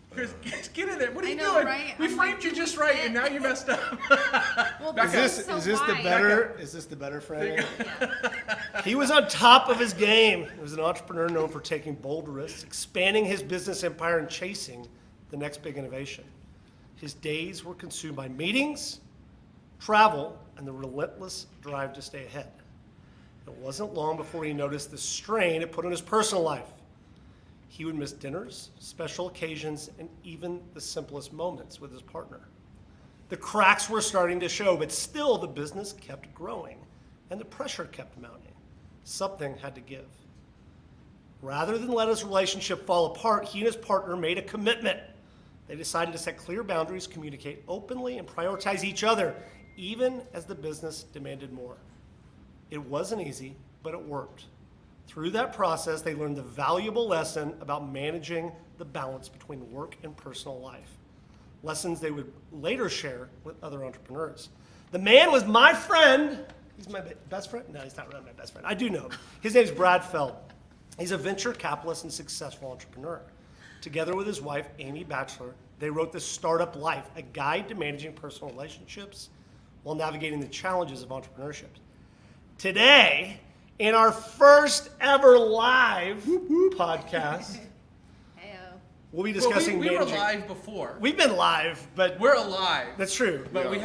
Chris, get in there. What are you know, doing? right? We framed you just right, and now you messed up. Well, Is this the better frame? Yeah. He was on top of his game. He was an entrepreneur known for taking bold risks, expanding his business empire, and chasing the next big innovation. His days were consumed by meetings, travel, and the relentless drive to stay ahead. It wasn't long before he noticed the strain it put on his personal life. He would miss dinners, special occasions, and even the simplest moments with his partner. The cracks were starting to show, but still the business kept growing, and the pressure kept mounting. Something had to give. Rather than let his relationship fall apart, he and his partner made a commitment. They decided to set clear boundaries, communicate openly, and prioritize each other, even as the business demanded more. It wasn't easy, but it worked. Through that process, they learned the valuable lesson about managing the balance between work and personal life. Lessons they would later share with other entrepreneurs. The man was my friend. He's my best friend? No, he's not really my best friend. I do know him. His name's Brad Feld. He's a venture capitalist and successful entrepreneur. Together with his wife, Amy Batchelor, they wrote The Startup Life, a guide to managing personal relationships while navigating the challenges of entrepreneurship. Today, in our first ever live podcast, we'll be discussing we were managing. live before. We've been live, but We're alive. that's true. But we've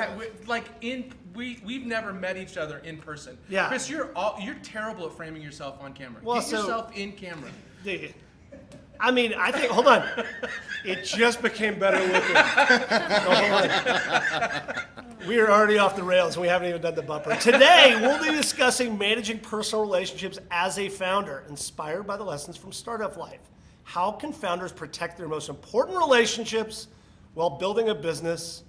never met each other in person. Yeah. Chris, you're terrible at framing yourself on camera. Well, Get so- yourself in camera. I mean, I think, hold on. It just became better looking. Hold on. We are already off the rails and we haven't even done the bumper. Today, we'll be discussing managing personal relationships as a founder, inspired by the lessons from Startup Life. How can founders protect their most important relationships while building a business?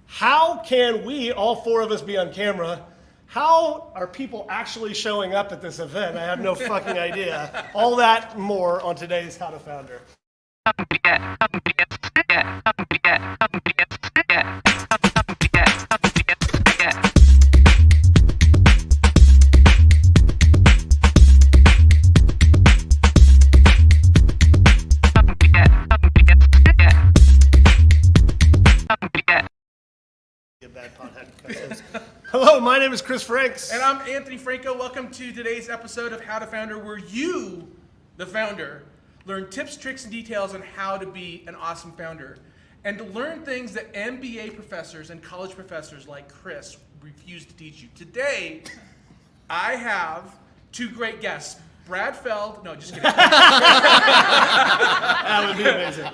How can we, all four of us, be on camera? How are people actually showing up at this event? I have no fucking idea. All that and more on today's How to Founder. Hello, my name is Chris Franks. And I'm Anthony Franco. Welcome to today's episode of How to Founder, where you, the founder, learn tips, tricks, and details on how to be an awesome founder. And to learn things that MBA professors and college professors like Chris refuse to teach you. Today, I have two great guests. Brad Feld, no, just kidding. That would be amazing.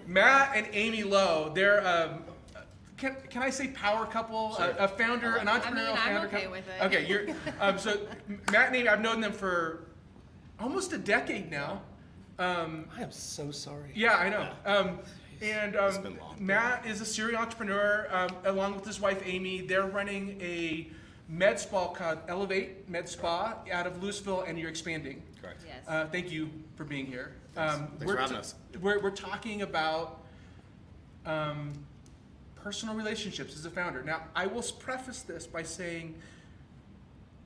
Matt and Amy Lowe. They're can I say power couple? Sure. A founder, an entrepreneurial founder. I'm okay with it. Okay, you're so Matt and Amy. I've known them for almost a decade now. I am so sorry. Yeah, I know. And been long. Matt is a serial entrepreneur, along with his wife Amy. They're running a med spa called Elevate Med Spa out of Louisville, and you're expanding. Correct. Yes. Thank you for being here. Thanks for having us. We're talking about personal relationships as a founder. Now, I will preface this by saying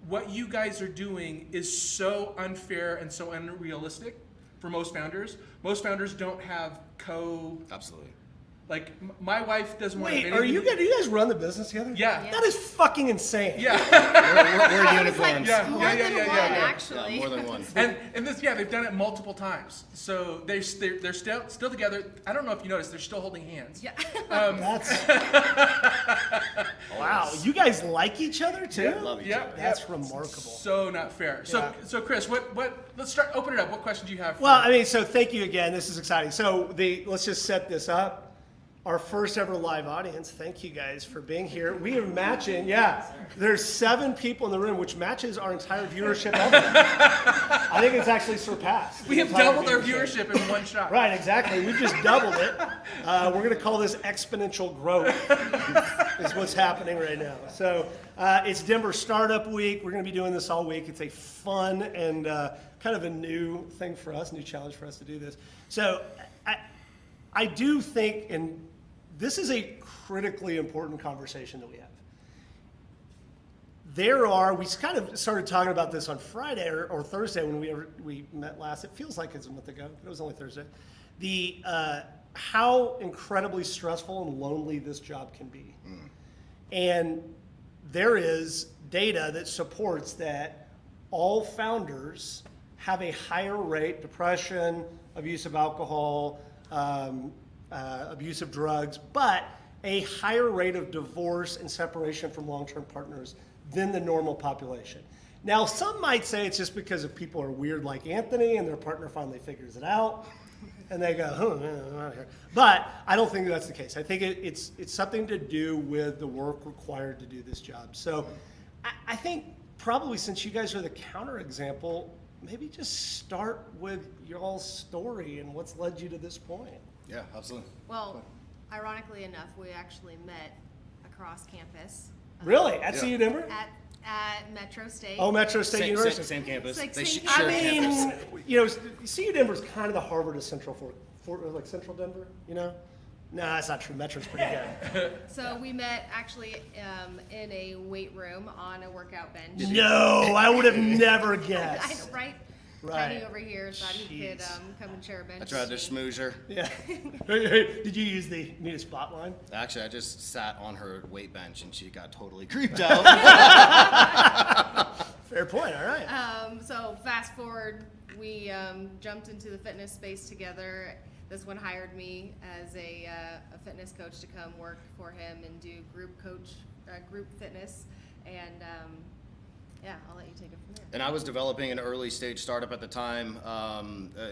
what you guys are doing is so unfair and so unrealistic for most founders. Most founders don't have Absolutely. like my wife doesn't want to Wait, have do you guys run the business together? Yeah. That is fucking insane. Yeah. We're unicorns. Yeah. More than one, actually. Yeah, more than one. And this, yeah, they've done it multiple times. So they're still together. I don't know if you noticed, they're still holding hands. Yeah. That's wow. You guys like each other too? Yeah. Love each Yeah. other. That's remarkable. So not fair. So Yeah. so Chris, let's open it up. What question do you have? Well, I mean, so thank you again. This is exciting. So let's just set this up. Our first ever live audience. Thank you guys for being here. We are matching. Yeah, there's 7 people in the room, which matches our entire viewership ever. I think it's actually surpassed. we have doubled our viewership in one shot. Right, exactly. We've just doubled it. We're going to call this exponential growth. Is what's happening right now. So it's Denver Startup Week. We're going to be doing this all week. It's a fun and kind of a new thing for us, new challenge for us to do this. So I do think, and this is a critically important conversation that we have. We kind of started talking about this on Friday or Thursday when we met last. It feels like it's a month ago, but it was only Thursday. the how incredibly stressful and lonely this job can be. And there is data that supports that all founders have a higher rate, depression, abuse of alcohol, abuse of drugs, but a higher rate of divorce and separation from long-term partners than the normal population. Now, some might say it's just because of people are weird like Anthony and their partner finally figures it out and they go, I'm out of here. But I don't think that's the case. I think it's something to do with the work required to do this job. So I think probably since you guys are the counterexample, maybe just start with y'all's story and what's led you to this point. Yeah, absolutely. Well, ironically enough, we actually met across campus. Really? At Yeah. CU Denver? At Metro State. Oh, Metro State Same, University. same campus. It's like They same share I mean, campus. you know, CU Denver's kind of the Harvard of Central like Central Denver, you know? No, that's not true. Metro's pretty good. So we met actually in a weight room on a workout bench. No, I would have never I guessed. know, right? Right. Tiny over here thought he could Jeez. come and share a bench. I tried to with me. schmooze her. Yeah. Hey, did you use the need a spot line? Actually, I just sat on her weight bench and she got totally creeped out. Fair point. All right. So fast forward, we jumped into the fitness space together. This one hired me as a fitness coach to come work for him and do group fitness, and yeah, I'll let you take it from there. And I was developing an early stage startup at the time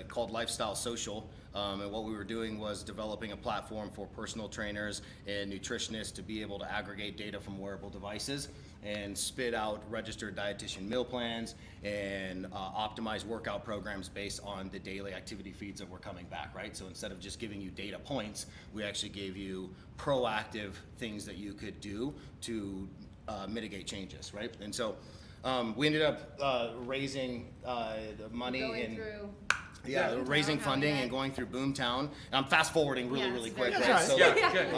called Lifestyle Social. And what we were doing was developing a platform for personal trainers and nutritionists to be able to aggregate data from wearable devices and spit out registered dietitian meal plans and optimize workout programs based on the daily activity feeds that were coming back, right? So instead of just giving you data points, we actually gave you proactive things that you could do to mitigate changes, right? And so we ended up raising the money Going through. raising Boomtown, funding how we and met. going through Boomtown. And I'm fast forwarding really, Yes, really very quick, good. right? So Yeah, like,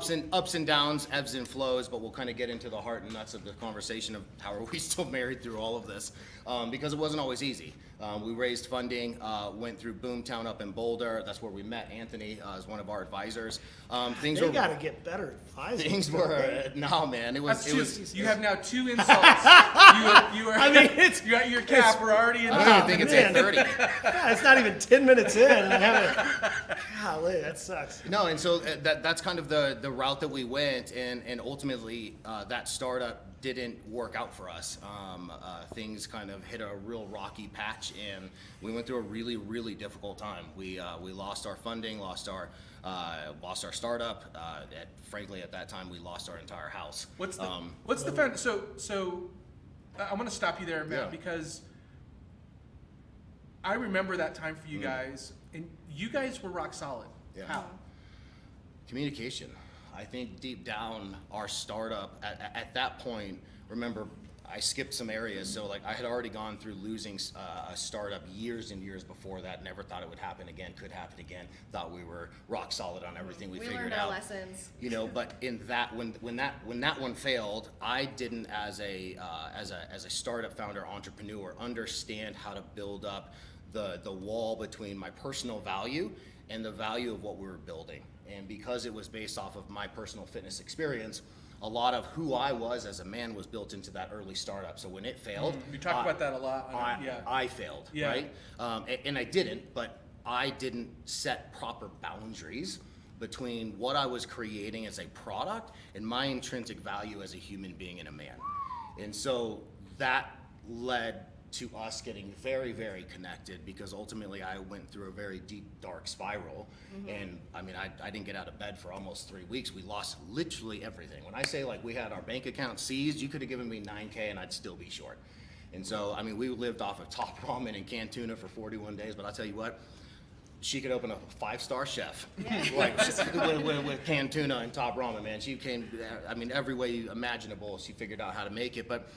good. ups and downs, ebbs and flows, but we'll kind of get into the heart and nuts of the conversation of how are we still married through all of this, because it wasn't always easy. We raised funding, went through Boomtown up in Boulder. That's where we met Anthony as one of our advisors. Things They were got to get better advisors. things don't were they? no man. It was That's it two. was. You have now 2 insults. you are. I mean, it's- you got your cap. We're already in. I don't even think it's man. 8:30. Yeah, it's not even 10 minutes in, and I haven't. Golly, that sucks. No, and so that's kind of the route that we went, and ultimately that startup didn't work out for us. Things kind of hit a real rocky patch, and we went through a really, really difficult time. We lost our funding, lost our startup. Frankly, at that time, we lost our entire house. What's the found? So I want to stop you there, Matt, Yeah. because I remember that time for you guys, and you guys were rock solid. Yeah. How? Communication. I think deep down, our startup at that point, remember, I skipped some areas. So like I had already gone through losing a startup years and years before that. Never thought it would happen again. Could happen again. Thought we were rock solid on everything we figured learned out. our lessons. You know, but in that when that one failed, I didn't as a startup founder entrepreneur understand how to build up the wall between my personal value and the value of what we were building. And because it was based off of my personal fitness experience, a lot of who I was as a man was built into that early startup. So when it failed, You talk about that a lot. I failed, Yeah. right? And I didn't, but I didn't set proper boundaries between what I was creating as a product and my intrinsic value as a human being and a man. And so that led to us getting very, very connected, because ultimately I went through a very deep, dark spiral. And I mean, I didn't get out of bed for almost 3 weeks. We lost literally everything. When I say like we had our bank account seized, you could have given me $9K and I'd still be short. And so, I mean, we lived off of top ramen and canned tuna for 41 days, but I'll tell you what, she could open a 5-star chef, like with canned tuna and top ramen, man. She came, I mean, every way imaginable, she figured out how to make it. But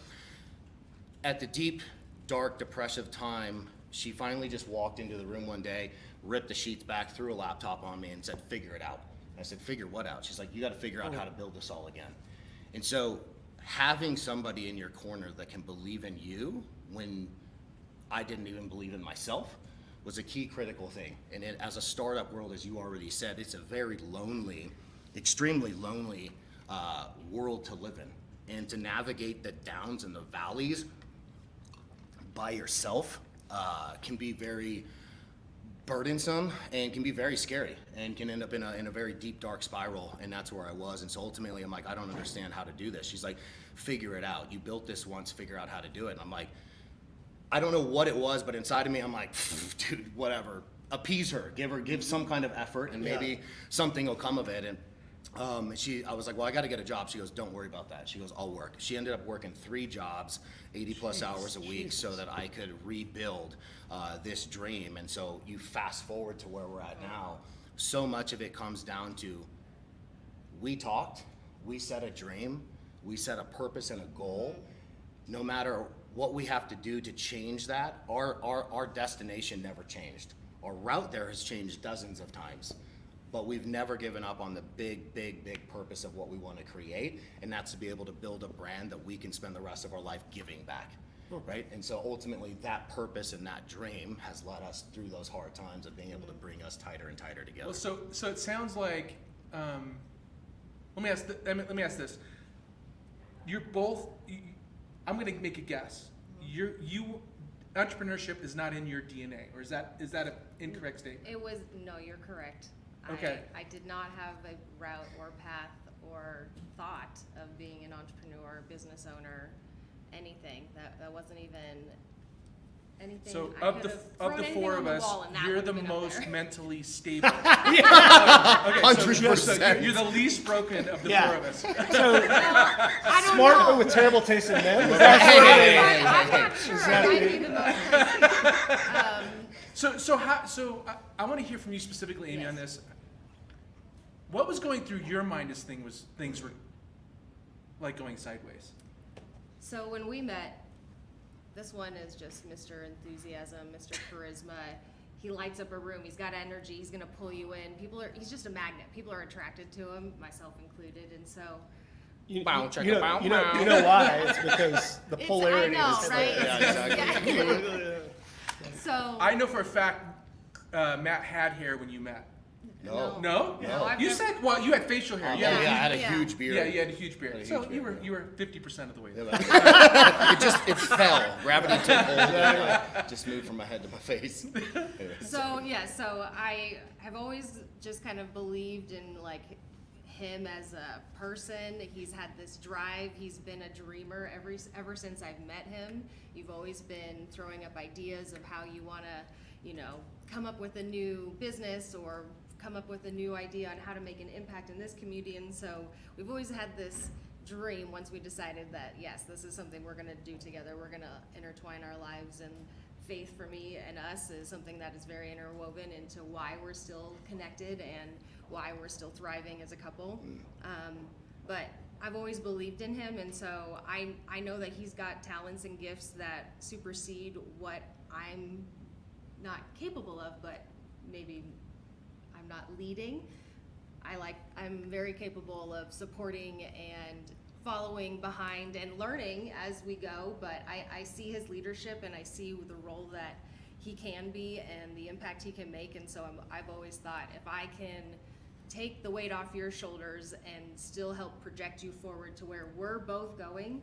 at the deep, dark, depressive time, she finally just walked into the room one day, ripped the sheets back, threw a laptop on me and said, "Figure it out." And I said, "Figure what out?" She's like, "You got to figure out how to build this all again." And so having somebody in your corner that can believe in you when I didn't even believe in myself was a key critical thing. And as a startup world, as you already said, it's a very lonely, extremely lonely world to live in. And to navigate the downs and the valleys by yourself can be very burdensome and can be very scary and can end up in a very deep, dark spiral. And that's where I was. And so ultimately, I'm like, I don't understand how to do this. She's like, figure it out. You built this once, figure out how to do it. And I'm like, I don't know what it was, but inside of me, I'm like, dude, whatever. Appease her, give some kind of effort, and maybe something will come of it. And I was like, well, I got to get a job. She goes, don't worry about that. She goes, I'll work. She ended up working 3 jobs, 80 plus hours a week, so that I could rebuild this dream. And so you fast forward to where we're at now. So much of it comes down to, we talked, we set a dream, we set a purpose and a goal. No matter what we have to do to change that, our destination never changed. Our route there has changed dozens of times, but we've never given up on the big purpose of what we want to create, and that's to be able to build a brand that we can spend the rest of our life giving back, right? And so ultimately that purpose and that dream has led us through those hard times of being able to bring us tighter and tighter together. Well, so it sounds like, let me ask this. You're both, I'm going to make a guess. Entrepreneurship is not in your DNA, or is that an incorrect statement? It was, no, you're correct. Okay. I did not have a route or path or thought of being an entrepreneur, business owner, anything. That wasn't even anything. So I of could've the thrown four anything of on the us, wall and that you're would've the been up most there. mentally stable. Okay, 100%. you're the least broken of the Yeah. 4 of us. So I don't smart know. but with terrible taste in men. I'm not sure. I might be the most. So I want to hear from you specifically, Amy, Yes. on this. What was going through your mind as things were like going sideways? So when we met, this one is just Mr. Enthusiasm, Mr. Charisma. He lights up a room. He's got energy. He's gonna pull you in. He's just a magnet. People are attracted to him, myself included. And so You Bow, know, check you it, know, bow, you know, bow. you know why? It's because the It's- polarity I know, is right? there. So I know for a fact Matt had hair when you met. No. No? No, I've You never- said, well, you had facial hair. Yeah, You I had had a Yeah. huge beard. Yeah, you had a huge beard. Had a So huge you beard, were 50% of the way there. It fell. Gravity took hold and just moved from my head to my face. Anyway. So I have always just kind of believed in like him as a person. He's had this drive. He's been a dreamer ever since I've met him. You've always been throwing up ideas of how you want to, come up with a new business or come up with a new idea on how to make an impact in this community. And so we've always had this dream once we decided that, yes, this is something we're going to do together. We're going to intertwine our lives, and faith for me and us is something that is very interwoven into why we're still connected and why we're still thriving as a couple. But I've always believed in him, and so I know that he's got talents and gifts that supersede what I'm not capable of, but maybe I'm not leading. I'm very capable of supporting and following behind and learning as we go, but I see his leadership and I see the role that he can be and the impact he can make, and so I've always thought if I can take the weight off your shoulders and still help project you forward to where we're both going,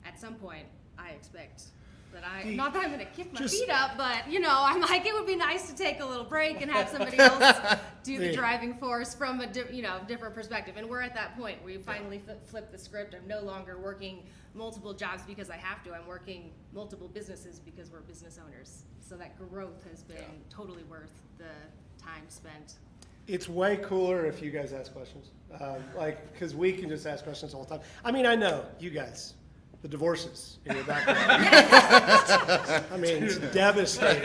at some point I expect that not that I'm gonna kick my feet up, but I'm like, it would be nice to take a little break and have somebody else do the driving force from a different perspective. And we're at that point where you finally flip the script. I'm no longer working multiple jobs because I have to. I'm working multiple businesses because we're business owners. So that growth has been totally worth the time spent. It's way cooler if you guys ask questions. Because we can just ask questions all the time. I mean, I know, you guys, the divorces in your background. I mean, it's devastating.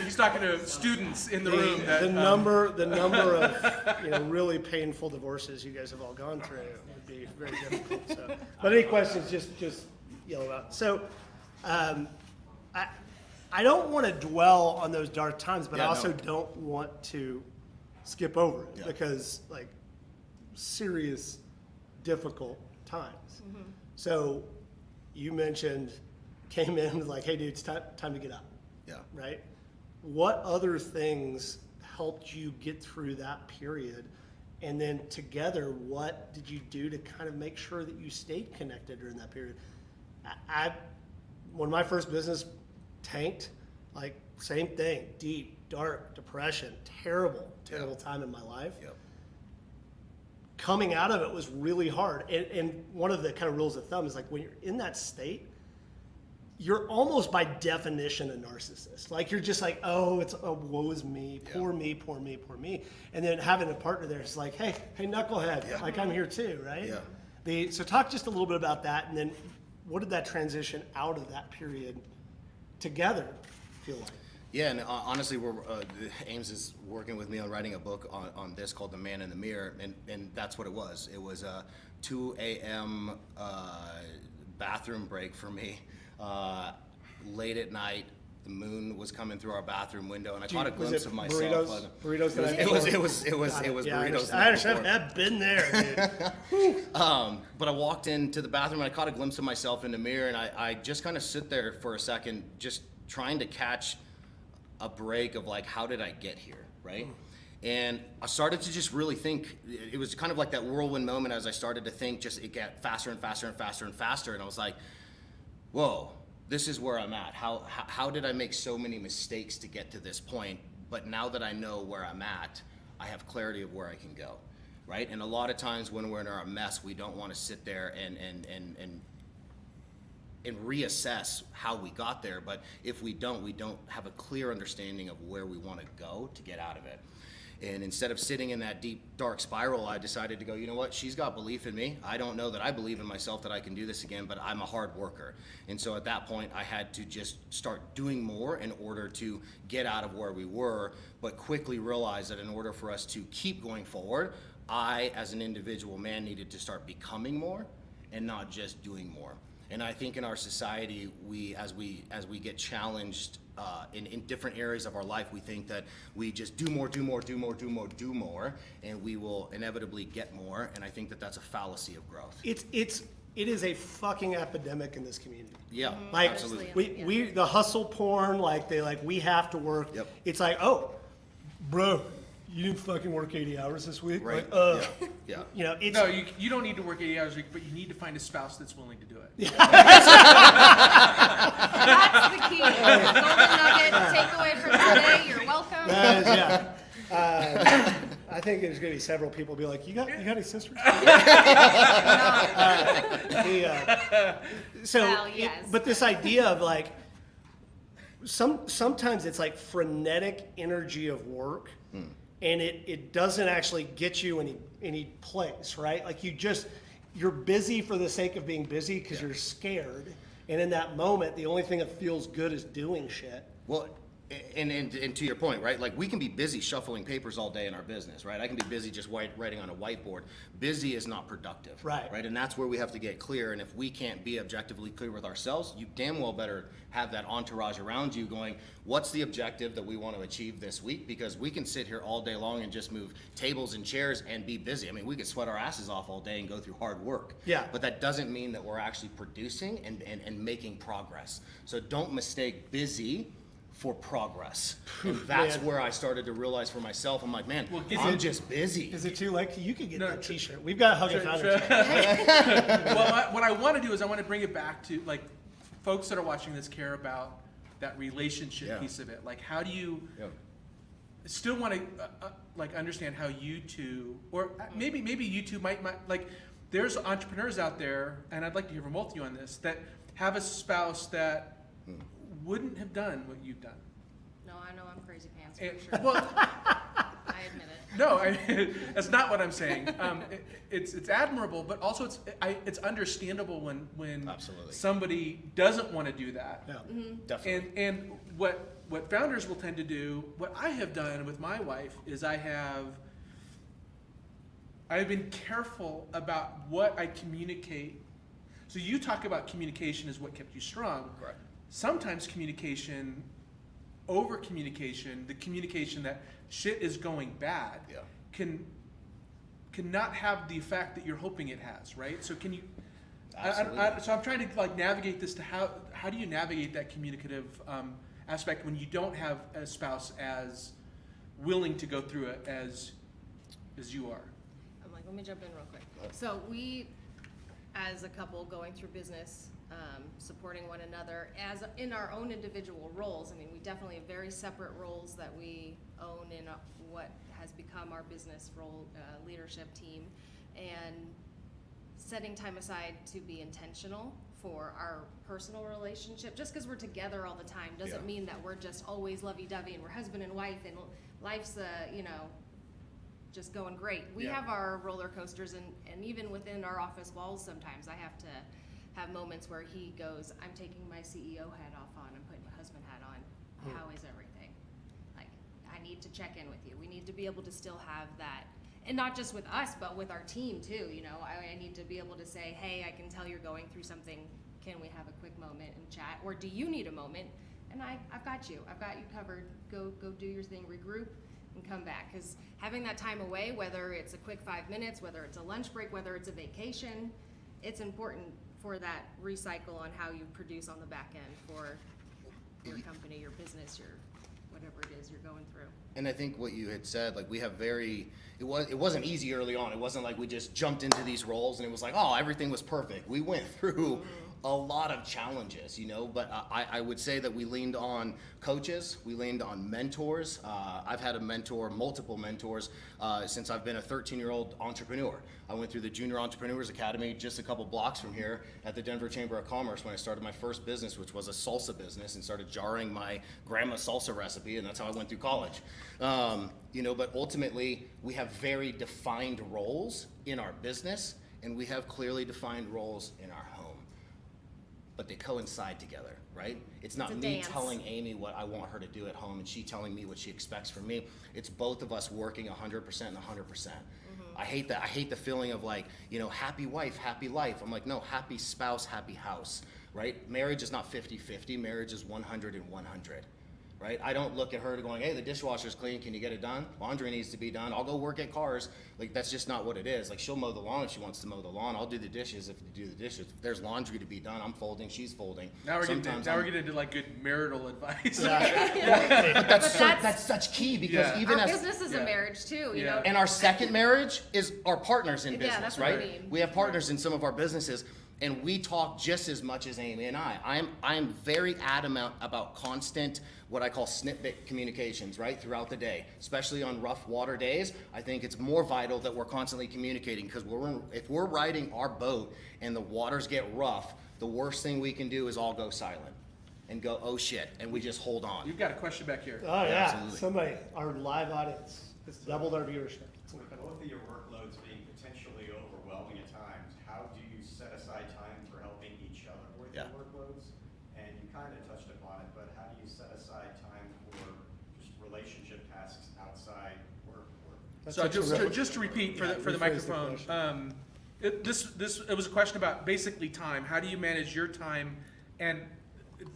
He's talking to students in the room. The number of really painful divorces you guys have all gone through would be very difficult. So, but any questions, just yell out. So, I don't want to dwell on those dark times, but I also don't want to skip over it because serious, difficult times. Mm-hmm. So, you mentioned came in like, hey, dude, it's time to get up. Yeah. Right. what other things helped you get through that period? And then together, what did you do to kind of make sure that you stayed connected during that period? When my first business tanked, like same thing, deep, dark, depression, terrible time in my life. Yep. Coming out of it was really hard. And one of the kind of rules of thumb is like when you're in that state, you're almost by definition a narcissist. Like you're just like, oh, woe is me, poor me, poor me, poor me. And then having a partner there is like, hey, knucklehead, like I'm here too, right? Yeah. So talk just a little bit about that, and then what did that transition out of that period together feel like? Yeah, and honestly, Ames is working with me on writing a book on this called The Man in the Mirror, and that's what it was. It was a 2 a.m. Bathroom break for me. Late at night, the moon was coming through our bathroom window, and I caught a glimpse of myself. Burritos. It was burritos. I understand. I've been there, dude. But I walked into the bathroom and I caught a glimpse of myself in the mirror, and I just kind of sit there for a second, just trying to catch a break of like, how did I get here, right? And I started to just really think. It was kind of like that whirlwind moment as I started to think. Just it got faster and faster and faster and faster, and I was like, whoa, this is where I'm at. How did I make so many mistakes to get to this point? But now that I know where I'm at, I have clarity of where I can go, right? And a lot of times when we're in our mess, we don't want to sit there and reassess how we got there. But if we don't have a clear understanding of where we want to go to get out of it. And instead of sitting in that deep, dark spiral, I decided to go, you know what, she's got belief in me. I don't know that I believe in myself that I can do this again, but I'm a hard worker. And so at that point, I had to just start doing more in order to get out of where we were, but quickly realize that in order for us to keep going forward, I, as an individual man, needed to start becoming more and not just doing more. And I think in our society, as we get challenged in different areas of our life, we think that we just do more, and we will inevitably get more. And I think that that's a fallacy of growth. It is a fucking epidemic in this community. Yeah, Like absolutely. we the hustle porn, we have to work. Yep. It's like, oh, bro, you didn't fucking work 80 hours this week. Right. Like, Yeah. You know, it's No, you don't need to work 80 hours a week, but you need to find a spouse that's willing to do it. That's the key. Golden nugget, takeaway from today. You're welcome. that is, I think there's going to be several people be like, you got any sisters? Well, yes. But this idea of like, sometimes it's like frenetic energy of work, and it doesn't actually get you any place, right? Like you're busy for the sake of being busy because you're scared, and in that moment, the only thing that feels good is doing shit. Well, and to your point, right? Like we can be busy shuffling papers all day in our business, right? I can be busy just writing on a whiteboard. Busy is not productive, Right? And that's where we have to get clear. And if we can't be objectively clear with ourselves, you damn well better have that entourage around you going, what's the objective that we want to achieve this week? Because we can sit here all day long and just move tables and chairs and be busy. I mean, we could sweat our asses off all day and go through hard work. Yeah. But that doesn't mean that we're actually producing and making progress. So don't mistake busy for progress. And that's Man. where I started to realize for myself, I'm like, man, Well, I'm just busy. Is it too late? You can get No, that T-shirt. We've got Hug and Founders. Well, what I want to do is I want to bring it back to like folks that are watching this care about that relationship Yeah. piece of it. Like, how do you Yep. still want to like understand how you two, or maybe you two might like. There's entrepreneurs out there, and I'd like to hear from both of you on this, that have a spouse that wouldn't have done what you've done. No, I know I'm crazy pants And- for sure. well, I admit it. no, that's not what I'm saying. It's admirable, but also it's understandable when Absolutely. somebody doesn't want to do that. Yeah. Definitely. And what founders will tend to do, what I have done with my wife is I've been careful about what I communicate. So you talk about communication is what kept you strong. Correct. Sometimes communication, over communication, the communication that shit is going bad, Yeah. can not have the effect that you're hoping it has, right? So can you? Absolutely. So I'm trying to like navigate this to how do you navigate that communicative aspect when you don't have a spouse as willing to go through it as you are? I'm like, let me jump in real quick. So we, as a couple going through business, supporting one another as in our own individual roles. I mean, we definitely have very separate roles that we own in what has become our business role leadership team, and setting time aside to be intentional for our personal relationship. Just because we're together all the time doesn't mean that we're just always lovey-dovey and we're husband and wife and life's just going great. We have our roller coasters, and even within our office walls sometimes I have to have moments where he goes, I'm taking my CEO hat off on, I'm putting my husband hat on. How is everything? Like, I need to check in with you. We need to be able to still have that, and not just with us, but with our team too. I need to be able to say, hey, I can tell you're going through something. Can we have a quick moment and chat? Or do you need a moment? And I've got you. I've got you covered. Go do your thing, regroup, and come back. Because having that time away, whether it's a quick 5 minutes, whether it's a lunch break, whether it's a vacation, it's important for that recycle on how you produce on the back end for your company, your business, your whatever it is you're going through. And I think what you had said, like, we have it wasn't easy early on. It wasn't like we just jumped into these roles and it was like, oh, everything was perfect. We went through a lot of challenges, but I would say that we leaned on coaches, we leaned on mentors. I've had multiple mentors since I've been a 13-year-old entrepreneur. I went through the Junior Entrepreneurs Academy just a couple blocks from here at the Denver Chamber of Commerce when I started my first business, which was a salsa business, and started jarring my grandma's salsa recipe, and that's how I went through college. But ultimately, we have very defined roles in our business, and we have clearly defined roles in our home. But they coincide together, right? It's not me telling Amy what I want her to do at home and she telling me what she expects from me. It's both of us working 100% and 100%. I hate that. I hate the feeling of like, happy wife, happy life. I'm like, no, happy spouse, happy house, right? Marriage is not 50-50. Marriage is 100 and 100. Right? I don't look at her going, hey, the dishwasher's clean, can you get it done? Laundry needs to be done, I'll go work at cars. Like, that's just not what it is. Like, she'll mow the lawn if she wants to mow the lawn. I'll do the dishes if you do the dishes. If there's laundry to be done, I'm folding, she's folding. Now we're getting into like good marital advice. But that's such key, because even our as business is a marriage too, And our second marriage is our partners in business, that's right? what I mean. We have partners in some of our businesses, and we talk just as much as Amy and I. I'm very adamant about constant, what I call snippet communications, right, throughout the day, especially on rough water days. I think it's more vital that we're constantly communicating, because if we're riding our boat and the waters get rough, the worst thing we can do is all go silent and go, oh shit, and we just hold on. You've got a question back here. Oh, yeah. Absolutely. Somebody, our live audience, has doubled our viewership. With both of your workloads being potentially overwhelming at times, how do you set aside time for helping each other with your workloads? And you kind of touched upon it, but how do you set aside time for just relationship tasks outside work? So just to repeat for the microphone, it was a question about basically time. How do you manage your time and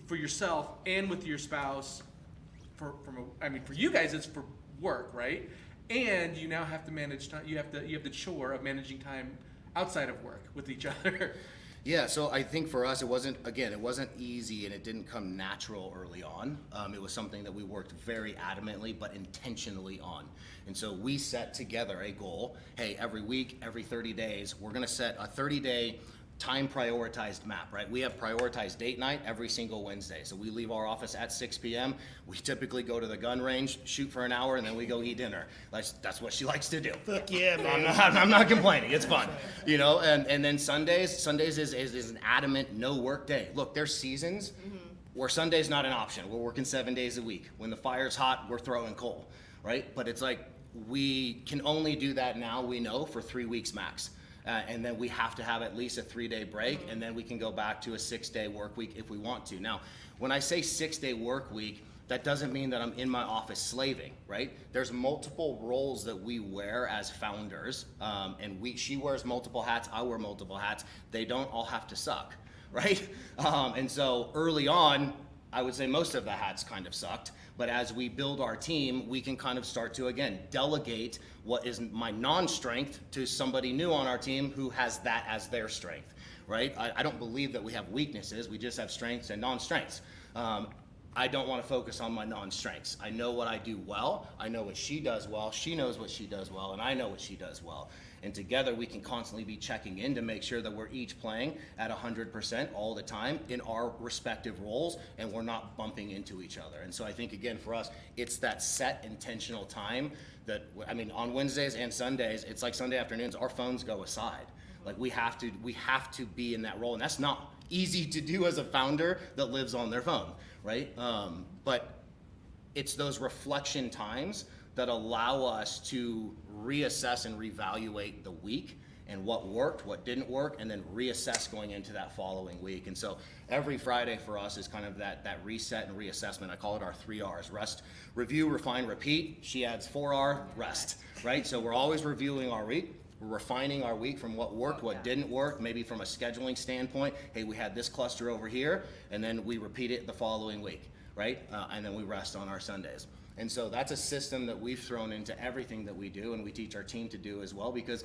for yourself and with your spouse? For you guys, it's for work, right? And you now have to manage time. You have the chore of managing time outside of work with each other. Yeah, so I think for us, it wasn't easy, and it didn't come natural early on. It was something that we worked very adamantly but intentionally on. And so we set together a goal. Hey, every week, every 30 days, we're gonna set a 30-day time prioritized map, right? We have prioritized date night every single Wednesday. So we leave our office at 6 p.m. We typically go to the gun range, shoot for an hour, and then we go eat dinner. That's what she likes to do. Fuck yeah, man. I'm not complaining. It's fun, and then Sundays is an adamant no work day. Look, there's seasons where Sunday's not an option. We're working 7 days a week. When the fire's hot, we're throwing coal, right? But it's like, we can only do that now, we know, for 3 weeks max. And then we have to have at least a 3-day break, and then we can go back to a 6-day work week if we want to. Now, when I say 6-day work week, that doesn't mean that I'm in my office slaving, right? There's multiple roles that we wear as founders, and she wears multiple hats, I wear multiple hats. They don't all have to suck, right? And so early on, I would say most of the hats kind of sucked. But as we build our team, we can kind of start to, again, delegate what is my non-strength to somebody new on our team who has that as their strength, right? I don't believe that we have weaknesses. We just have strengths and non-strengths. I don't want to focus on my non-strengths. I know what I do well. I know what she does well. She knows what she does well, and I know what she does well. And together we can constantly be checking in to make sure that we're each playing at 100% all the time in our respective roles, and we're not bumping into each other. And so I think, again, for us, it's that set intentional time that, I mean, on Wednesdays and Sundays, it's like Sunday afternoons, our phones go aside. Like we have to be in that role, and that's not easy to do as a founder that lives on their phone, right? But it's those reflection times that allow us to reassess and reevaluate the week and what worked, what didn't work, and then reassess going into that following week. And so every Friday for us is kind of that reset and reassessment. I call it our 3 R's: rest, review, refine, repeat. She adds 4R, rest, right? So we're always reviewing our week. We're refining our week from what worked, what didn't work, maybe from a scheduling standpoint. Hey, we had this cluster over here, and then we repeat it the following week, right? And then we rest on our Sundays. And so that's a system that we've thrown into everything that we do, and we teach our team to do as well, because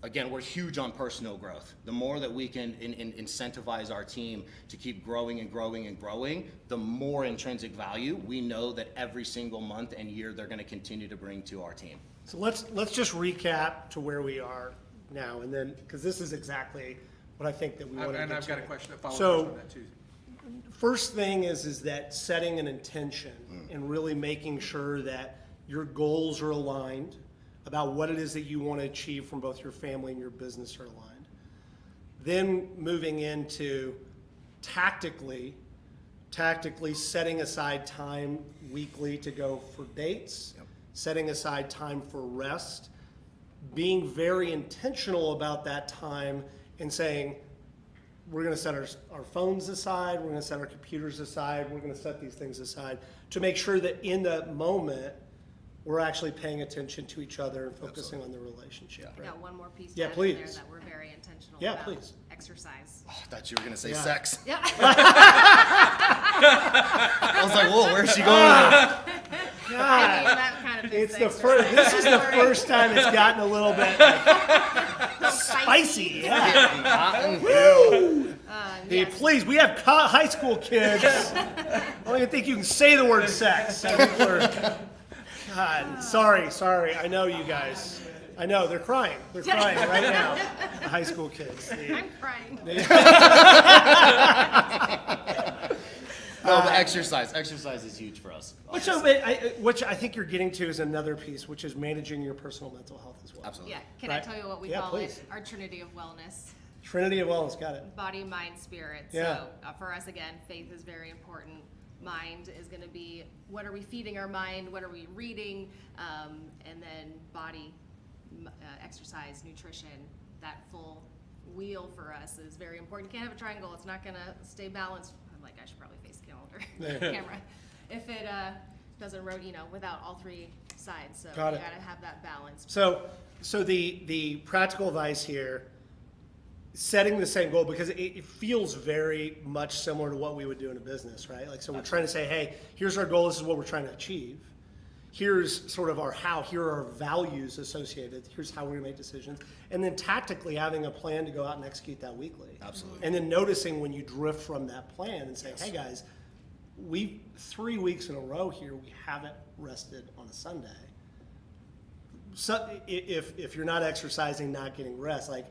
again, we're huge on personal growth. The more that we can incentivize our team to keep growing and growing and growing, the more intrinsic value we know that every single month and year they're going to continue to bring to our team. So let's just recap to where we are now, and then, because this is exactly what I think that we want to get And to. I've got a question, a follow-up So, question on that too. first thing is that setting an intention and really making sure that your goals are aligned about what it is that you want to achieve from both your family and your business are aligned. Then moving into tactically setting aside time weekly to go for dates, setting aside time for rest, being very intentional about that time and saying, we're going to set our phones aside, we're going to set our computers aside, we're going to set these things aside to make sure that in the moment we're actually paying attention to each other and focusing on the relationship. I Right? got one more piece Yeah, to add in there please. that we're very intentional Yeah, about. please. Exercise. Oh, I thought you were going to say Yeah. sex. Yeah. I was like, whoa, where's she going with that? I mean, God, that kind of it's thing's the exercise. first. This is the first time it's gotten a little bit like, spicy. Yeah. Getting hot and cold. Hey, Yes. please, we have high school kids. I don't even think you can say the word sex. God, sorry. I know you guys. I know, they're crying. They're crying right now. The high school kids. I'm crying. No, but exercise is huge for us. Which I think you're getting to is another piece, which is managing your personal mental health as well. Absolutely. Yeah. Can Right. I tell you what we Yeah, call please. it? Our Trinity of Wellness. Trinity of Wellness, got it. Body, mind, spirit. Yeah. So for us, again, faith is very important. Mind is going to be what are we feeding our mind? What are we reading? And then body, exercise, nutrition, that full wheel for us is very important. You can't have a triangle. It's not going to stay balanced. I'm like, I should probably face camera if it doesn't rotate, without all three sides. So Got you it. got to have that balance. So the practical advice here, setting the same goal, because it feels very much similar to what we would do in a business, right? Like, so we're trying to say, hey, here's our goal, this is what we're trying to achieve. Here's sort of our how, here are our values associated, here's how we're gonna make decisions. And then tactically having a plan to go out and execute that weekly. Absolutely. And then noticing when you drift from that plan and say, hey guys, 3 weeks in a row here, we haven't rested on a Sunday. So if you're not exercising, not getting rest, like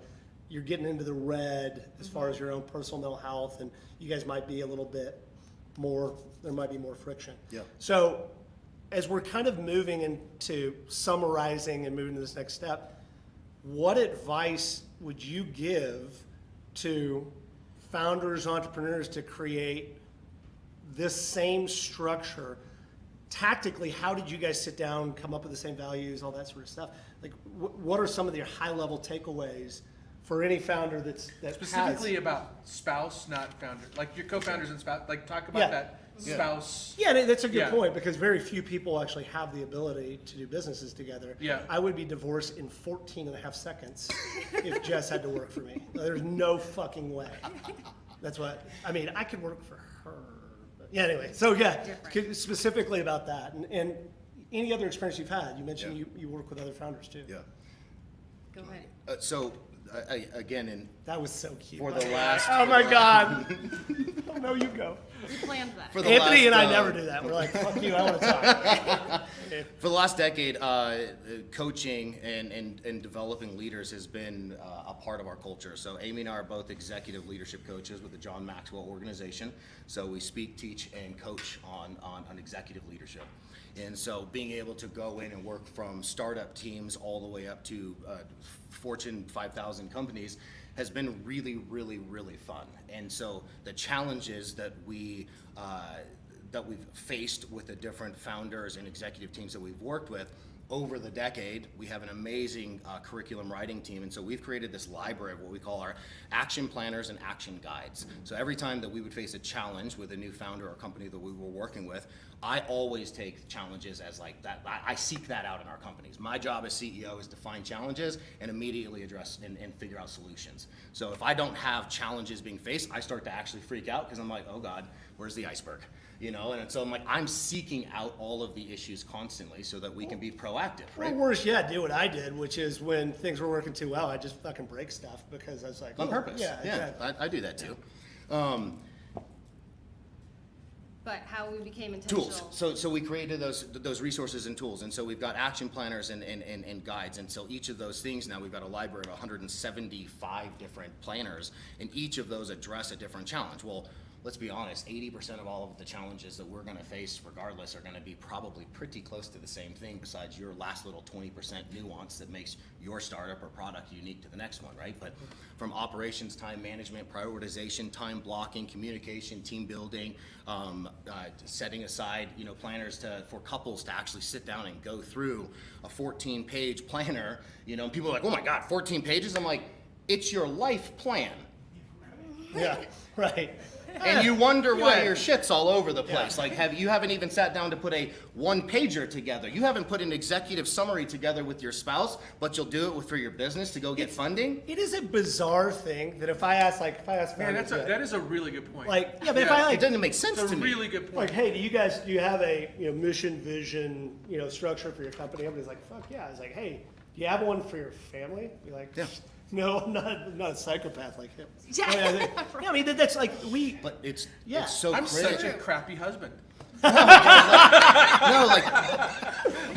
you're getting into the red as far as your own personal mental health, and you guys might be a little bit more, there might be more friction. Yeah. So as we're kind of moving into summarizing and moving to this next step, what advice would you give to founders, entrepreneurs to create this same structure? Tactically, how did you guys sit down, come up with the same values, all that sort of stuff? Like, what are some of your high-level takeaways for any founder that Specifically has? about spouse, not founder. Like your co-founders and spouse. Like talk about Yeah. that spouse. Yeah, that's a good Yeah. point, because very few people actually have the ability to do businesses together. Yeah. I would be divorced in 14 and a half seconds if Jess had to work for me. There's no fucking way. That's what, I mean, I could work for her. But yeah, anyway, so yeah, Different. specifically about that. And any other experience you've had, you mentioned Yeah. you work with other founders too. Yeah. Go ahead. So again, That was so cute. for the last Oh my God. Oh, no, you go. We planned that. For the Anthony and I last, never do that. We're like, fuck you, I want to talk. For the last decade, coaching and developing leaders has been a part of our culture. So Amy and I are both executive leadership coaches with the John Maxwell organization. So we speak, teach, and coach on executive leadership. And so being able to go in and work from startup teams all the way up to Fortune 5,000 companies has been really, really, really fun. And so the challenges that we've faced with the different founders and executive teams that we've worked with over the decade, we have an amazing curriculum writing team, and so we've created this library of what we call our action planners and action guides. So every time that we would face a challenge with a new founder or company that we were working with, I always take challenges as like that. I seek that out in our companies. My job as CEO is to find challenges and immediately address and figure out solutions. So if I don't have challenges being faced, I start to actually freak out because I'm like, oh God, where's the iceberg? You know, and so I'm like, I'm seeking out all of the issues constantly so that we can be proactive, right? Or worse yet, do what I did, which is when things were working too well, I just fucking break stuff because I was like, On oh, purpose. Yeah, exactly. I do that too. But how we became intentional. Tools. So we created those resources and tools, and so we've got action planners and guides, and so each of those things now we've got a library of 175 different planners, and each of those address a different challenge. Well, let's be honest, 80% of all of the challenges that we're gonna face regardless are gonna be probably pretty close to the same thing besides your last little 20% nuance that makes your startup or product unique to the next one, right? But from operations, time management, prioritization, time blocking, communication, team building, setting aside, planners for couples to actually sit down and go through a 14-page planner, and people are like, oh my God, 14 pages? I'm like, it's your life plan. Yeah, right. And you wonder why Yeah. your shit's all over the place. Yeah. Like, you haven't even sat down to put a one-pager together. You haven't put an executive summary together with your spouse, but you'll do it for your business to go get funding. It is a bizarre thing that if I ask Man, founders, that is a really good point. like, yeah, but if Yeah. I It doesn't make sense It's a to me. really good like, point. hey, do you have a mission, vision, structure for your company? Everybody's like, fuck yeah. I was like, hey, do you have one for your family? Be like, Yeah. no, I'm not a psychopath like him. Yeah. I mean, that's like But it's Yeah. so I'm crazy. such a crappy husband. No, like,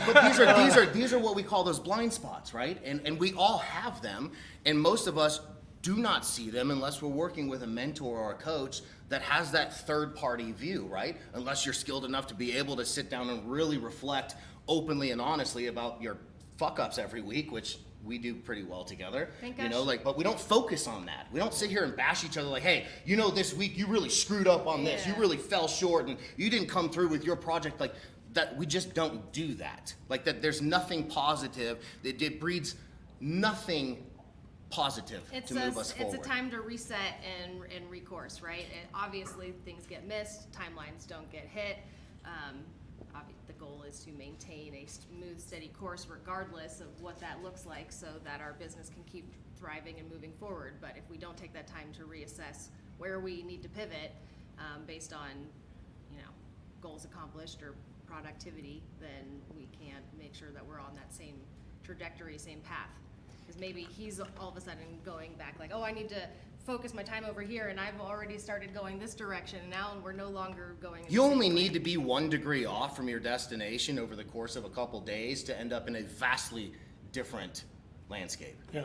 but these are what we call those blind spots, right? And we all have them, and most of us do not see them unless we're working with a mentor or a coach that has that third-party view, right? Unless you're skilled enough to be able to sit down and really reflect openly and honestly about your fuck-ups every week, which we do pretty well together. Thank gosh. But we don't focus on that. We don't sit here and bash each other like, hey, this week you really screwed up on this. You Yeah. really fell short and you didn't come through with your project. Like that, we just don't do that. Like that, there's nothing positive. It breeds nothing positive to move us forward. It's a time to reset and recourse, right? And obviously, things get missed, timelines don't get hit. The goal is to maintain a smooth, steady course regardless of what that looks like so that our business can keep thriving and moving forward. But if we don't take that time to reassess where we need to pivot based on, goals accomplished or productivity, then we can't make sure that we're on that same trajectory, same path. Because maybe he's all of a sudden going back like, oh, I need to focus my time over here, and I've already started going this direction, and now we're no longer going. You only need to be 1 degree off from your destination over the course of a couple days to end up in a vastly different landscape. yeah.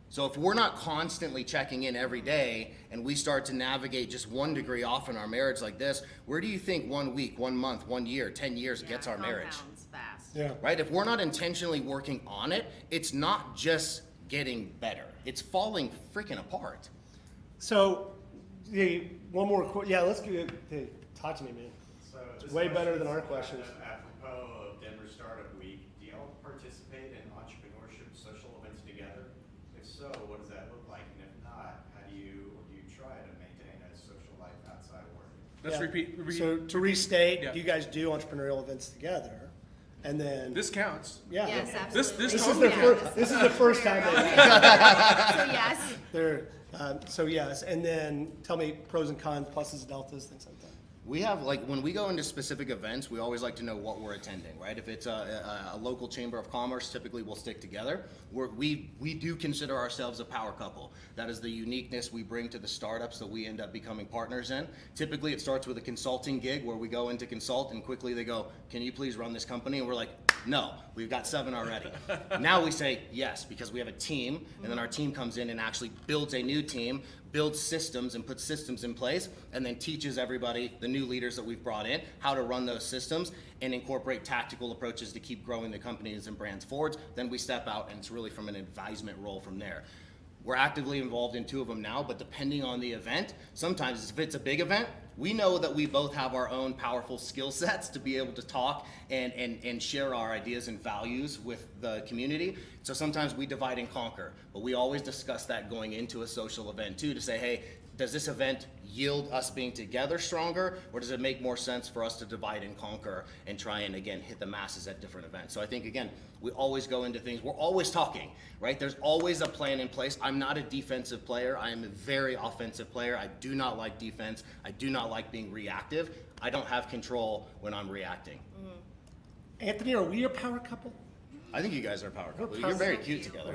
So if we're not constantly checking in every day and we start to navigate just 1 degree off in our marriage like this, where do you think 1 week, 1 month, 1 year, 10 years gets our marriage? Compounds fast. Yeah. Right? If we're not intentionally working on it, it's not just getting better. It's falling freaking apart. So, one more. Let's get. Hey, talk to me, man. So this Way better than our question questions. is apropos of Denver Startup Week. Do y'all participate in entrepreneurship social events together? If so, what does that look like? And if not, how do you try to maintain a social life outside work? Let's Yeah. repeat. So to restate, Yeah. you guys do entrepreneurial events together, and then This counts. yeah. Yes, This- absolutely. this This is totally the counts. first. This is the first time they. So yes. They're so yes, and then tell me pros and cons, pluses, deltas, things like that. We have, like, when we go into specific events, we always like to know what we're attending, right? If it's a local chamber of commerce, typically we'll stick together. We do consider ourselves a power couple. That is the uniqueness we bring to the startups that we end up becoming partners in. Typically, it starts with a consulting gig where we go in to consult, and quickly they go, can you please run this company? And we're like, no, we've got 7 already. Now we say yes, because we have a team, and then our team comes in and actually builds a new team, builds systems and puts systems in place, and then teaches everybody, the new leaders that we've brought in, how to run those systems and incorporate tactical approaches to keep growing the companies and brands forward. Then we step out, and it's really from an advisement role from there. We're actively involved in 2 of them now, but depending on the event, sometimes if it's a big event, we know that we both have our own powerful skill sets to be able to talk and share our ideas and values with the community. So sometimes we divide and conquer, but we always discuss that going into a social event too, to say, hey, does this event yield us being together stronger, or does it make more sense for us to divide and conquer and try and, again, hit the masses at different events? So I think, again, we always go into things, we're always talking, right? There's always a plan in place. I'm not a defensive player. I am a very offensive player. I do not like defense. I do not like being reactive. I don't have control when I'm reacting. Anthony, are we a power couple? I think you guys are a power couple. You're very cute together.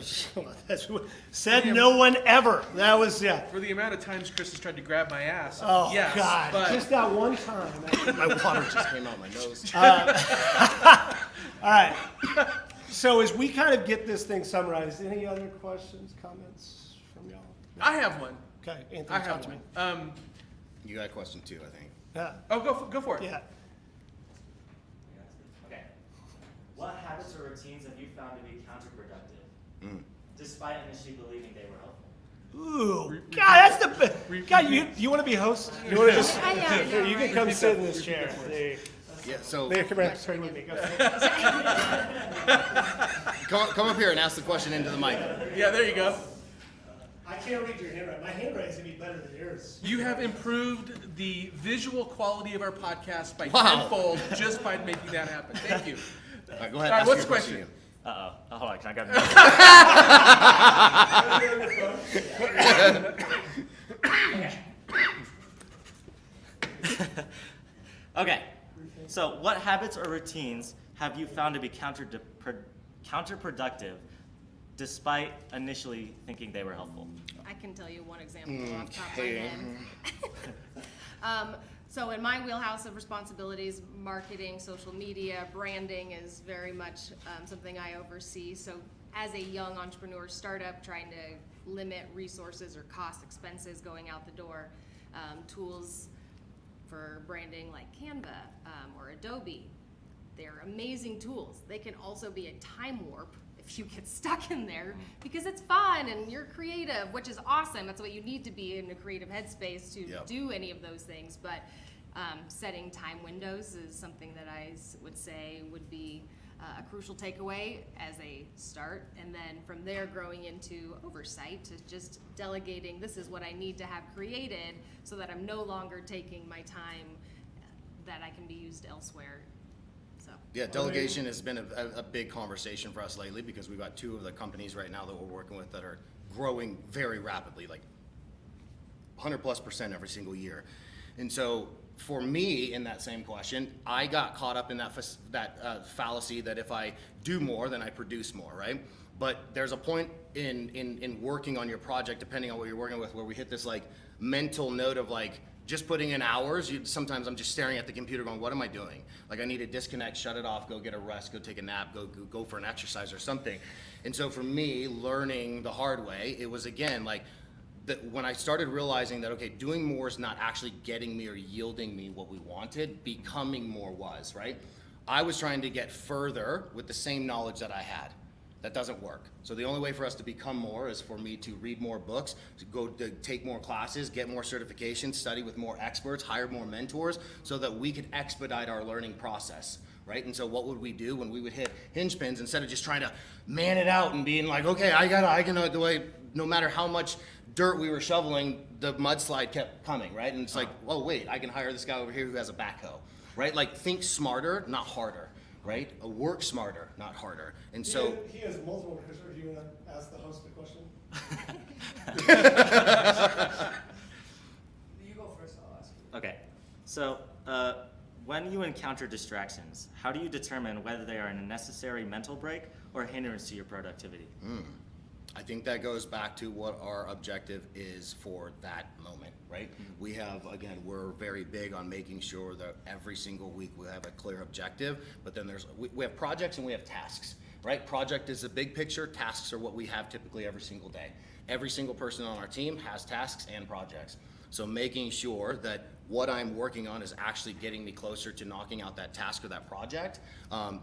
That's what said no one ever. That was, yeah. For the amount of times Chris has tried to grab my ass, Oh, yes, God. but Just that one time. My water just came out my nose. All right. So as we kind of get this thing summarized, any other questions, comments from y'all? I have one. Okay, Anthony, I talk have to me. one. You got a question too, I think. Yeah. Oh, go for it. Yeah. Okay. What habits or routines have you found to be counterproductive, despite initially believing they were helpful? Ooh, God, that's the God. You want to be host? You want to just? I know, Here, you can right? come sit in this chair. There, Yeah, so there, come here, turn with me. Go. come up here and ask the question into the mic. Yeah, there you go. I can't read your handwriting. My handwriting's gonna be better than yours. You have improved the visual quality of our podcast by Wow. tenfold just by making that happen. Thank you. All right, go ahead. All right, ask what's your the question? again. Uh-oh. Oh, hold on, can I grab the Okay. So, what habits or routines have you found to be counterproductive, despite initially thinking they were helpful? I can tell you one example off the top of my Okay. head. So in my wheelhouse of responsibilities, marketing, social media, branding is very much something I oversee. So as a young entrepreneur startup trying to limit resources or cost expenses going out the door, tools for branding like Canva or Adobe, they're amazing tools. They can also be a time warp if you get stuck in there, because it's fun and you're creative, which is awesome. That's what you need to be in a creative headspace to Yep. do any of those things. But setting time windows is something that I would say would be a crucial takeaway as a start. And then from there, growing into oversight to just delegating, this is what I need to have created so that I'm no longer taking my time that I can be used elsewhere. So. Yeah, delegation has been a big conversation for us lately, because we've got 2 of the companies right now that we're working with that are growing very rapidly, like 100+% every single year. And so for me, in that same question, I got caught up in that fallacy that if I do more, then I produce more, right? But there's a point in working on your project, depending on what you're working with, where we hit this like mental note of like, just putting in hours, sometimes I'm just staring at the computer going, what am I doing? Like, I need to disconnect, shut it off, go get a rest, go take a nap, go for an exercise or something. And so for me, learning the hard way, it was again like, when I started realizing that, okay, doing more is not actually getting me or yielding me what we wanted, becoming more was, right? I was trying to get further with the same knowledge that I had. That doesn't work. So the only way for us to become more is for me to read more books, to take more classes, get more certifications, study with more experts, hire more mentors, so that we could expedite our learning process, right? And so what would we do when we would hit hinge pins, instead of just trying to man it out and being like, okay, I can do it, no matter how much dirt we were shoveling, the mudslide kept coming, right? And it's like, oh wait, I can hire this guy over here who has a backhoe, right? Like, think smarter, not harder. Right? Work smarter, not harder. And so He has multiple questions. Do you want to ask the host the question? Okay. So, encounter distractions, how do you determine whether they are a necessary mental break or a hindrance to your productivity? I think that goes back to what our objective is for that moment, right? We have, again, we're very big on making sure that every single week we have a clear objective, but then we have projects and we have tasks, right? Project is the big picture, tasks are what we have typically every single day. Every single person on our team has tasks and projects. So making sure that what I'm working on is actually getting me closer to knocking out that task or that project,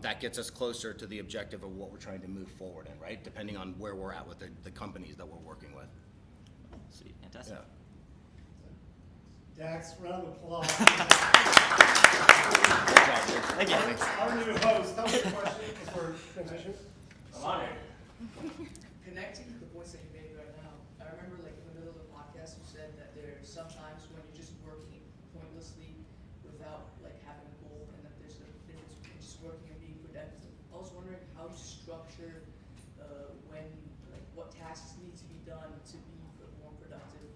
that gets us closer to the objective of what we're trying to move forward in, right? Depending on where we're at with the companies that we're working with. Sweet, fantastic. Yeah. Dax, round of applause. Thank you. Our new host, tell me your question before transition. I'm honored. Connecting to the points that you made right now, I remember like in the middle of the podcast you said that there's sometimes when you're just working pointlessly without like having a goal, and that there's a difference between just working and being productive. I was wondering how you structure when like what tasks need to be done to be more productive,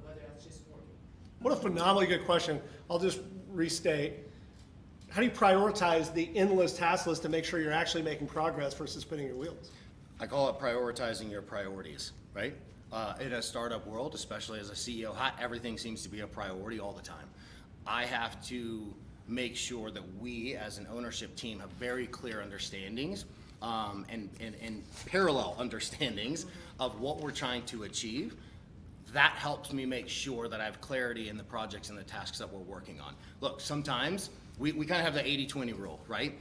whether that's just working. What a phenomenally good question. I'll just restate. How do you prioritize the endless task list to make sure you're actually making progress versus spinning your wheels? I call it prioritizing your priorities, right? In a startup world, especially as a CEO, everything seems to be a priority all the time. I have to make sure that we as an ownership team have very clear understandings and parallel understandings of what we're trying to achieve. That helps me make sure that I have clarity in the projects and the tasks that we're working on. Look, sometimes we kind of have the 80-20 rule, right?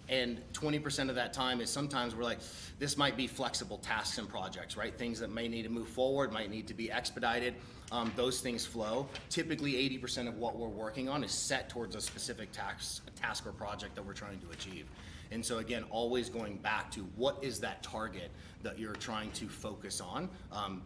And 20% of that time is sometimes we're like, this might be flexible tasks and projects, right? Things that may need to move forward, might need to be expedited. Those things flow. Typically 80% of what we're working on is set towards a specific task or project that we're trying to achieve. And so again, always going back to what is that target that you're trying to focus on,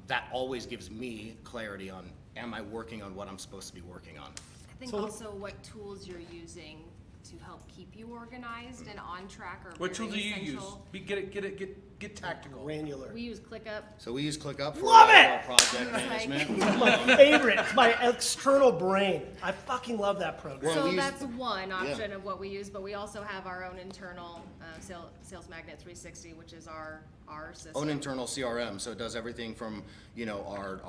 that always gives me clarity on, am I working on what I'm supposed to be working on? I think also what tools you're using to help keep you organized and on track are What very tool do you use? essential. Get tactical. Granular. We use ClickUp. So we use ClickUp for Love all it! of our project Like- management. My favorite. It's my external brain. I fucking love that program. Well, So we use- that's one option of what we use, but we also have our own internal Sales Magnet 360, which is our system. Own internal CRM, so it does everything from, you know, our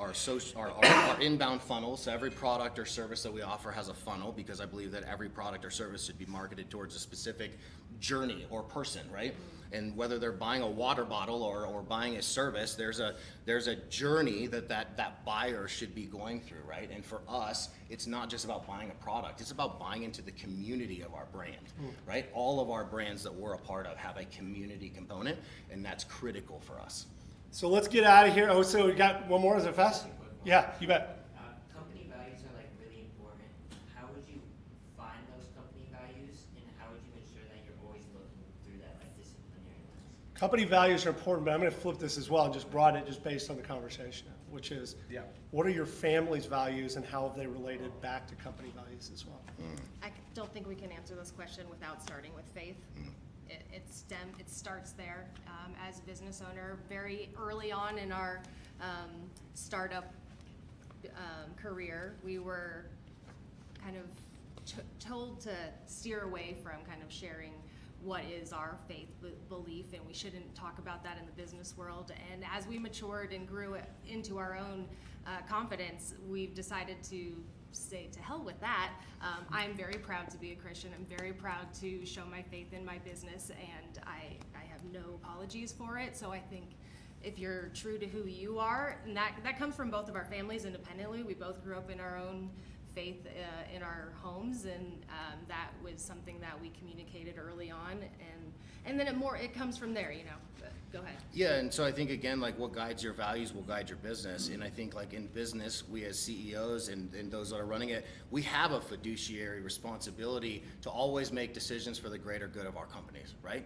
inbound funnels. So every product or service that we offer has a funnel, because I believe that every product or service should be marketed towards a specific journey or person, right? And whether they're buying a water bottle or buying a service, there's a journey that buyer should be going through, right? And for us, it's not just about buying a product, it's about buying into the community of our brand, right? All of our brands that we're a part of have a community component, and that's critical for us. So let's get out of here. Oh, so we got one more. Is it fast? Yeah, you bet. Company values are like really important. How would you find those company values, and how would you ensure that you're always looking through that like disciplinary lens? Company values are important, but I'm going to flip this as well and just broaden it just based on the conversation, which is, what are your family's values and how have they related back to company values as well? I don't think we can answer this question without starting with faith. It starts there. As a business owner, very early on in our startup career, we were kind of told to steer away from kind of sharing what is our faith belief, and we shouldn't talk about that in the business world. And as we matured and grew into our own confidence, we've decided to say to hell with that. I'm very proud to be a Christian. I'm very proud to show my faith in my business, and I have no apologies for it. So I think if you're true to who you are, and that comes from both of our families independently. We both grew up in our own faith in our homes, and that was something that we communicated early on, and then it comes from there, you know. But go ahead. Yeah, and so I think again, like what guides your values will guide your business. And I think like in business, we as CEOs and those that are running it, we have a fiduciary responsibility to always make decisions for the greater good of our companies, right?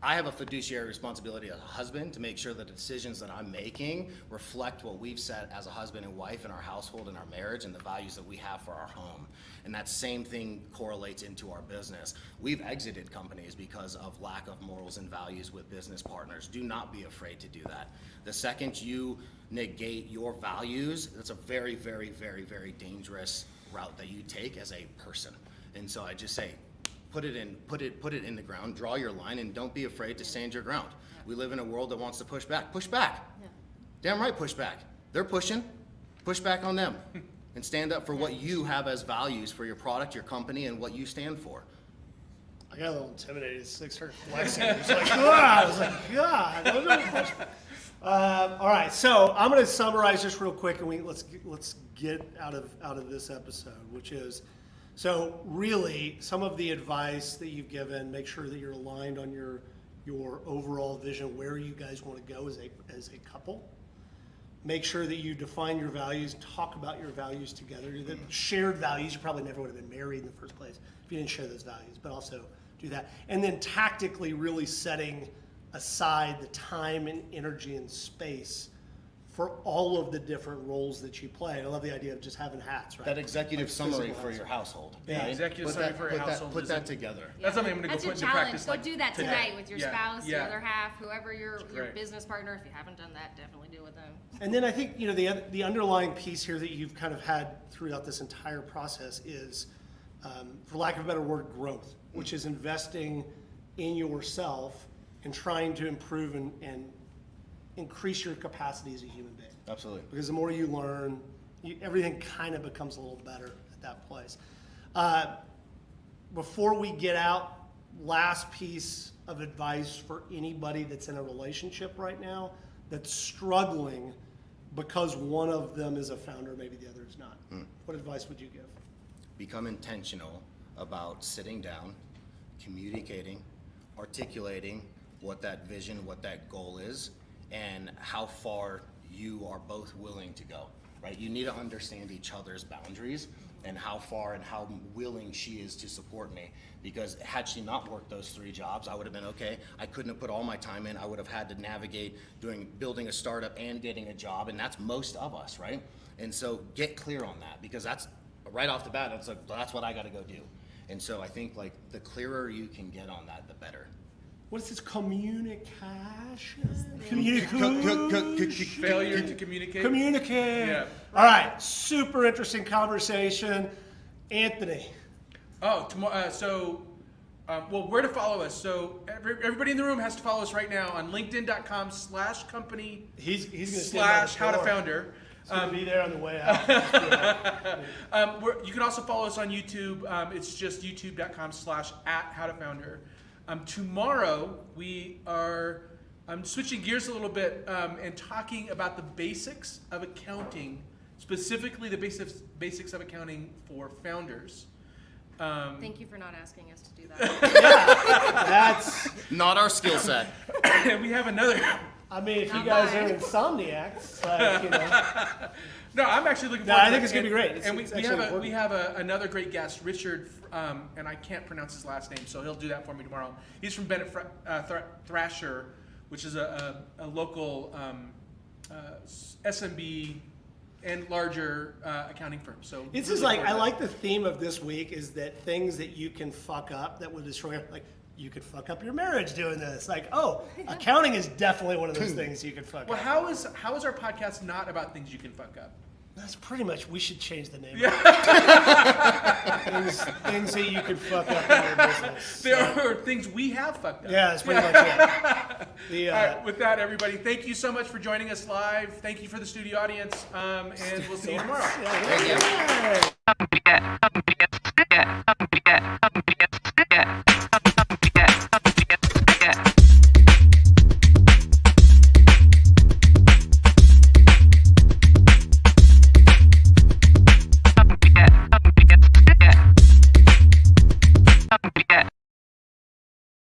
I have a fiduciary responsibility as a husband to make sure that the decisions that I'm making reflect what we've set as a husband and wife in our household and our marriage and the values that we have for our home. And that same thing correlates into our business. We've exited companies because of lack of morals and values with business partners. Do not be afraid to do that. The second you negate your values, that's a very, very, very, very dangerous route that you take as a person. And so I just say, put it in the ground, draw your line, and don't be afraid to stand your ground. We live in a world that wants to push back. Push back. Yeah. Damn right, push back. They're pushing. Push back on them. And stand up for what you have as values for your product, your company, and what you stand for. I got a little intimidated. Six started flexing. It was like, ah! I was like, God. All right, so I'm going to summarize just real quick, and let's get out of this episode, which is, so really some of the advice that you've given. Make sure that you're aligned on your overall vision, where you guys want to go as a couple. Make sure that you define your values, talk about your values together. The shared values, you probably never would have been married in the first place if you didn't share those values, but also do that. And then tactically really setting aside the time and energy and space for all of the different roles that you play. I love the idea of just having hats, right? That executive Like summary physical for hats. your household. Yeah, executive summary for your household Put is that a- together. That's something I'm gonna go That's put your into challenge. practice. Go like, do that today. tonight with your Yeah, spouse, yeah. the other half, whoever your great. business partner. If you haven't done that, definitely do it with them. And then I think, the underlying piece here that you've kind of had throughout this entire process is, for lack of a better word, growth, which is investing in yourself and trying to improve and increase your capacity as a human being. Absolutely. Because the more you learn, everything kind of becomes a little better at that place. Before we get out, last piece of advice for anybody that's in a relationship right now that's struggling because one of them is a founder, maybe the other is not. What advice would you give? Become intentional about sitting down, communicating, articulating what that vision, what that goal is, and how far you are both willing to go, right? You need to understand each other's boundaries and how far and how willing she is to support me. Because had she not worked those 3 jobs, I would have been okay. I couldn't have put all my time in. I would have had to navigate building a startup and getting a job, and that's most of us, right? And so get clear on that, because that's right off the bat, it's like, that's what I got to go do. And so I think like the clearer you can get on that, the better. What is this communication? Failure to communicate. Communicate. Yeah. All right, super interesting conversation. Anthony. Oh, tomorrow. Well, where to follow us? So everybody in the room has to follow us right now on LinkedIn.com/company He's going to /HowToFounder. He's going to be there on the way out. You can also follow us on YouTube. It's just youtube.com/@HowToFounder. Tomorrow I'm switching gears a little bit and talking about the basics of accounting, specifically the basics of accounting for founders. Thank you for not asking us to do that. That's, Not our skill set. And we have another. I mean, if you Not guys mine. are insomniacs, like, No, I'm actually looking No, forward I to think it. it's gonna be great. And It's we actually have important. another great guest, Richard, and I can't pronounce his last name, so he'll do that for me tomorrow. He's from Bennett Thrasher, which is a local SMB and larger accounting firm. So It's really just like, look I forward like the theme of this week is that things that you can fuck up that would destroy, like, you could fuck up your marriage doing this. Like, oh, accounting is definitely one of those things you could fuck to it. Well, up. how is our podcast not about things you can fuck up? That's pretty much, we should change the name. Yeah. Things that you could fuck up in your business. There are things we have fucked up. Yeah, that's pretty much it. The, All right, with that, everybody, thank you so much for joining us live. Thank you for the studio audience, and we'll see you tomorrow. yeah, yeah. Thank you. Yeah.